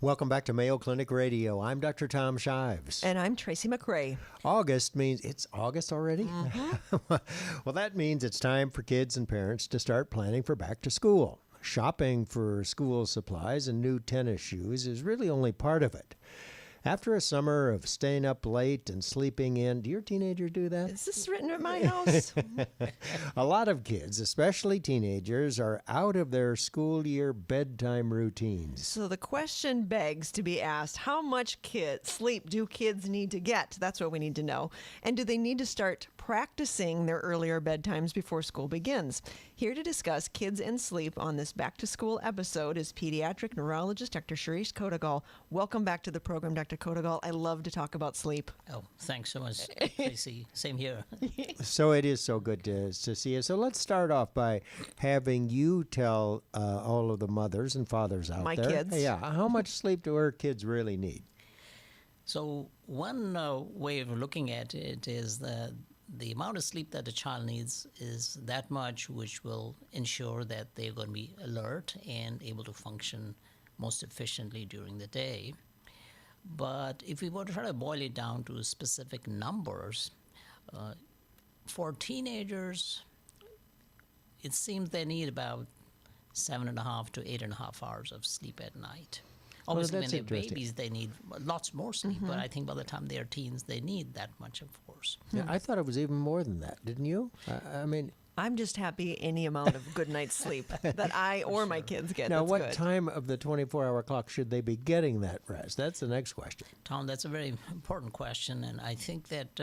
Welcome back to Mayo Clinic Radio. I'm Dr. Tom Shives. And I'm Tracy McRae. August means it's August already? Well, that means it's time for kids and parents to start planning for back to school. Shopping for school supplies and new tennis shoes is really only part of it. After a summer of staying up late and sleeping in, do your teenagers do that? Is this written at my house? A lot of kids, especially teenagers, are out of their school year bedtime routines. So the question begs to be asked, how much sleep do kids need to get? That's what we need to know. And do they need to start practicing their earlier bedtimes before school begins? Here to discuss kids and sleep on this back to school episode is pediatric neurologist Dr. Suresh Kotagal. Welcome back to the program, Dr. Kotagal. I love to talk about sleep. Oh, thanks so much, Tracy. Same here. So it is so good to see you. So let's start off by having you tell all of the mothers and fathers out My there. kids. Yeah, how much sleep do our kids really need? So one way of looking at it is that the amount of sleep that a child needs is that much, which will ensure that they're going to be alert and able to function most efficiently during the day. But if we were to try to boil it down to specific numbers, for teenagers, it seems they need about 7.5 to 8.5 hours of sleep at night. Obviously, when they're babies, they need lots more sleep, but I think by the time they're teens, they need that much, of course. Yeah, I thought it was even more than that, didn't you? I mean, I'm just happy any amount of good night's sleep that I or my kids get. now That's what good. time of the 24-hour clock should they be getting that rest? That's the next question. Tom, that's a very important question, and I think that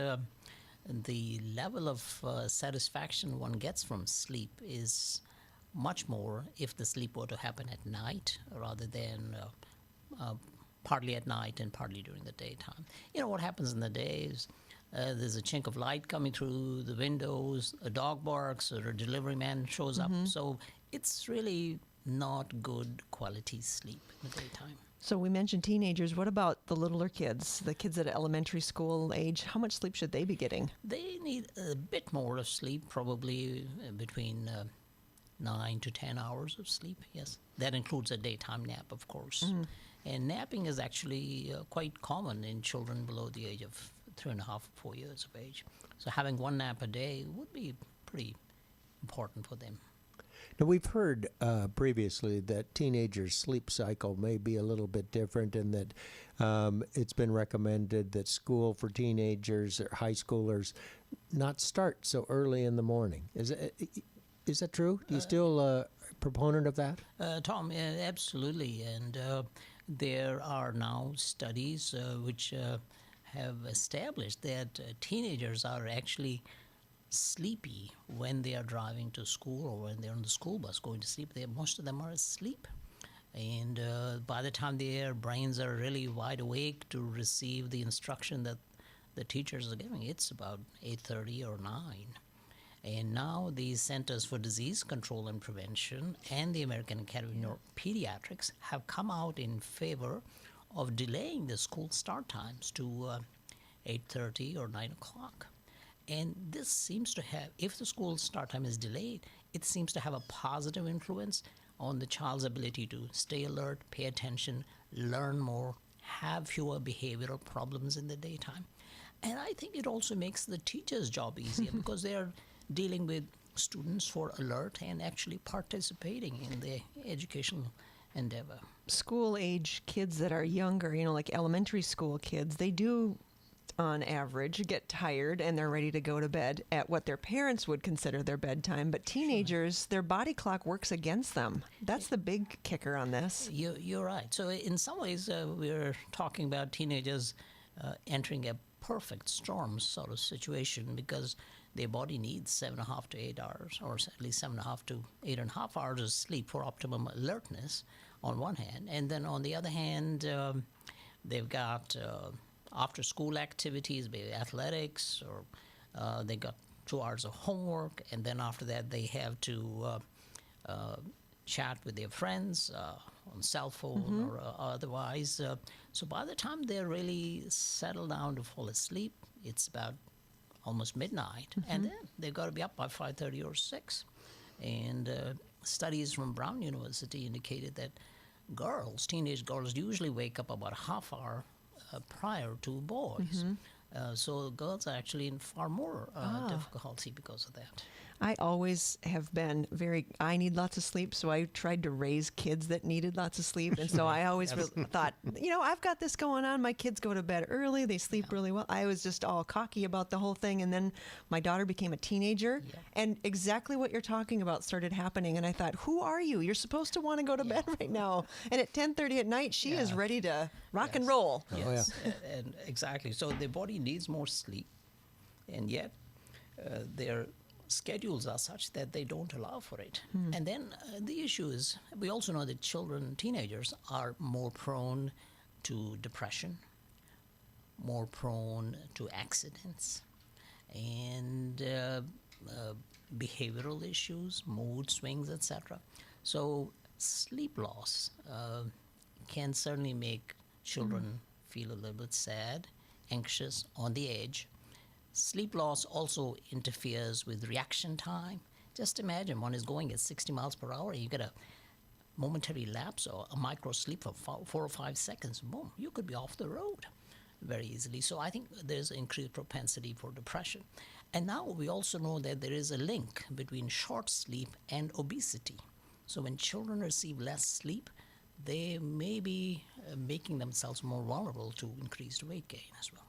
the level of satisfaction one gets from sleep is much more if the sleep were to happen at night rather than partly at night and partly during the daytime. You know, what happens in the day is there's a chink of light coming through the windows, a dog barks, or a delivery man shows up. So it's really not good quality sleep in the daytime. So we mentioned teenagers. What about the littler kids, the kids at elementary school age? How much sleep should they be getting? They need a bit more of sleep, probably between 9 to 10 hours of sleep, yes. That includes a daytime nap, of course. And napping is actually quite common in children below the age of 3.5, 4 years of age. So having one nap a day would be pretty important for them. Now, we've heard previously that teenagers' sleep cycle may be a little bit different and that it's been recommended that school for teenagers or high schoolers not start so early in the morning. Is that true? Do you still a proponent of that? Tom, absolutely. And there are now studies which have established that teenagers are actually sleepy when they are driving to school or when they're on the school bus going to sleep. Most of them are asleep. And by the time their brains are really wide awake to receive the instruction that the teachers are giving, it's about 8:30 or 9. And now the Centers for Disease Control and Prevention and the American Academy of Pediatrics have come out in favor of delaying the school start times to 8:30 or 9 o'clock. And this seems to have, if the school start time is delayed, it seems to have a positive influence on the child's ability to stay alert, pay attention, learn more, have fewer behavioral problems in the daytime. And I think it also makes the teacher's job easier because they are dealing with students who are alert and actually participating in the educational endeavor. School age kids that are younger, like elementary school kids, they do on average get tired and they're ready to go to bed at what their parents would consider their bedtime. But teenagers, their body clock works against them. That's the big kicker on this. You're right. So in some ways, we're talking about teenagers entering a perfect storm sort of situation because their body needs 7.5 to 8 hours, or at least 7.5 to 8.5 hours of sleep for optimum alertness on one hand. And then on the other hand, they've got after-school activities, maybe athletics, or they got 2 hours of homework, and then after that they have to chat with their friends on cell phone or otherwise. So by the time they're really settled down to fall asleep, it's about almost midnight, and then they've got to be up by 5:30 or 6. And studies from Brown University indicated that teenage girls usually wake up about a half hour prior to boys. So girls are actually in far more difficulty because of that. I always have been I need lots of sleep, so I tried to raise kids that needed lots of sleep. And so I always thought, I've got this going on. My kids go to bed early. They sleep really well. I was just all cocky about the whole thing. And then my daughter became a teenager, and exactly what you're talking about started happening. And I thought, who are you? You're supposed to want to go to bed right now. And at 10:30 at night, she is ready to rock and roll. Yes, and exactly. So the body needs more sleep, and yet their schedules are such that they don't allow for it. And then the issue is, we also know that teenagers are more prone to depression, more prone to accidents, and behavioral issues, mood swings, etc. So sleep loss can certainly make children feel a little bit sad, anxious, on the edge. Sleep loss also interferes with reaction time. Just imagine one is going at 60 miles per hour, you get a momentary lapse or a micro sleep for 4 or 5 seconds, boom, you could be off the road very easily. So I think there's increased propensity for depression. And now we also know that there is a link between short sleep and obesity. So when children receive less sleep, they may be making themselves more vulnerable to increased weight gain as well.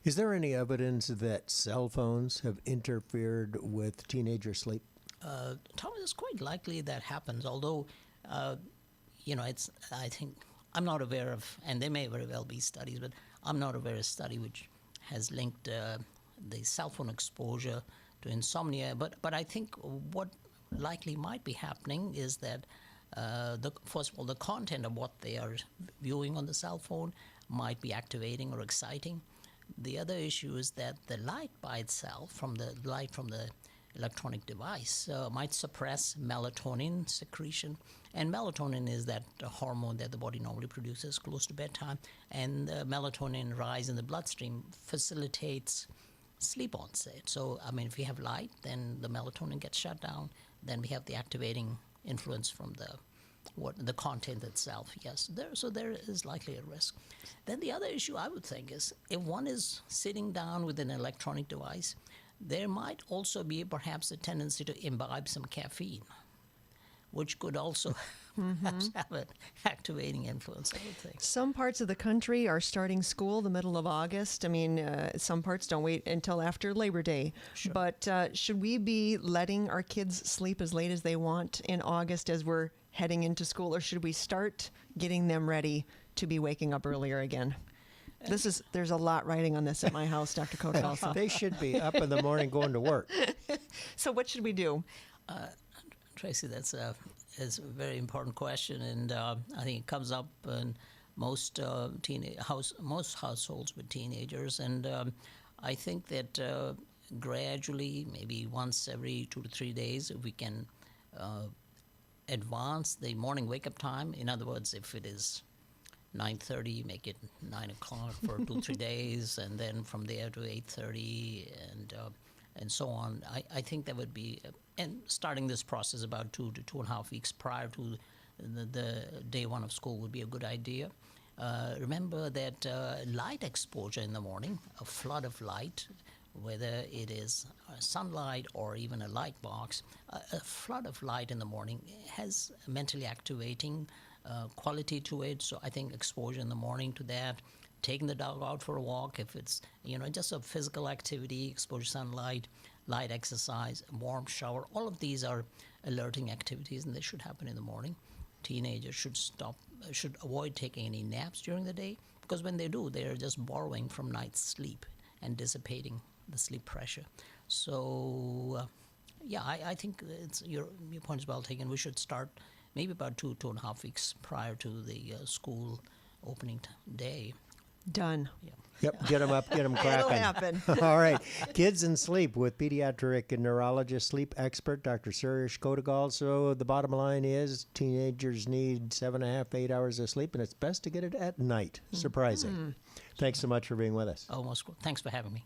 Is there any evidence that cell phones have interfered with teenager sleep? Thomas, it's quite likely that happens, although, I think, I'm not aware of, and there may very well be studies, but I'm not aware of a study which has linked the cell phone exposure to insomnia. But I think what likely might be happening is that, first of all, the content of what they are viewing on the cell phone might be activating or exciting. The other issue is that the light by itself, from the light from the electronic device, might suppress melatonin secretion. And melatonin is that hormone that the body normally produces close to bedtime. And melatonin rise in the bloodstream facilitates sleep onset. So, if you have light, then the melatonin gets shut down. Then we have the activating influence from the content itself. Yes, there is likely a risk. Then the other issue I would think is, if one is sitting down with an electronic device, there might also be perhaps a tendency to imbibe some caffeine, which could also perhaps have an activating influence, I would think. Some parts of the country are starting school the middle of August. Some parts don't wait until after Labor Day. Sure. But should we be letting our kids sleep as late as they want in August as we're heading into school, or should we start getting them ready to be waking up earlier again? There's a lot riding on this at my house, Dr. Kotagal. They should be up in the morning going to work. So what should we do? Tracy, that's a very important question, and I think it comes up in most households with teenagers. And I think that gradually, maybe once every 2 to 3 days, if we can advance the morning wake-up time. In other words, if it is 9:30, make it 9 o'clock for 2-3 days, and then from there to 8:30, and so on. I think that would be, and starting this process about 2 to 2.5 weeks prior to the day one of school would be a good idea. Remember that light exposure in the morning, a flood of light, whether it is sunlight or even a light box, a flood of light in the morning has a mentally activating quality to it. So I think exposure in the morning to that, taking the dog out for a walk, if it's just a physical activity, exposure to sunlight, light exercise, warm shower, all of these are alerting activities, and they should happen in the morning. Teenagers should avoid taking any naps during the day, because when they do, they're just borrowing from night's sleep and dissipating the sleep pressure. So, I think your point is well taken. We should start maybe about 2.5 weeks prior to the school opening day. Done. Yeah. Yep, get them up, get them cracking. It'll happen. All right. Kids and Sleep with pediatric neurologist, sleep expert, Dr. Suresh Kotagal. So the bottom line is teenagers need 7.5, 8 hours of sleep, and it's best to get it at night. Surprising. Thanks so much for being with us. Almost. Thanks for having me.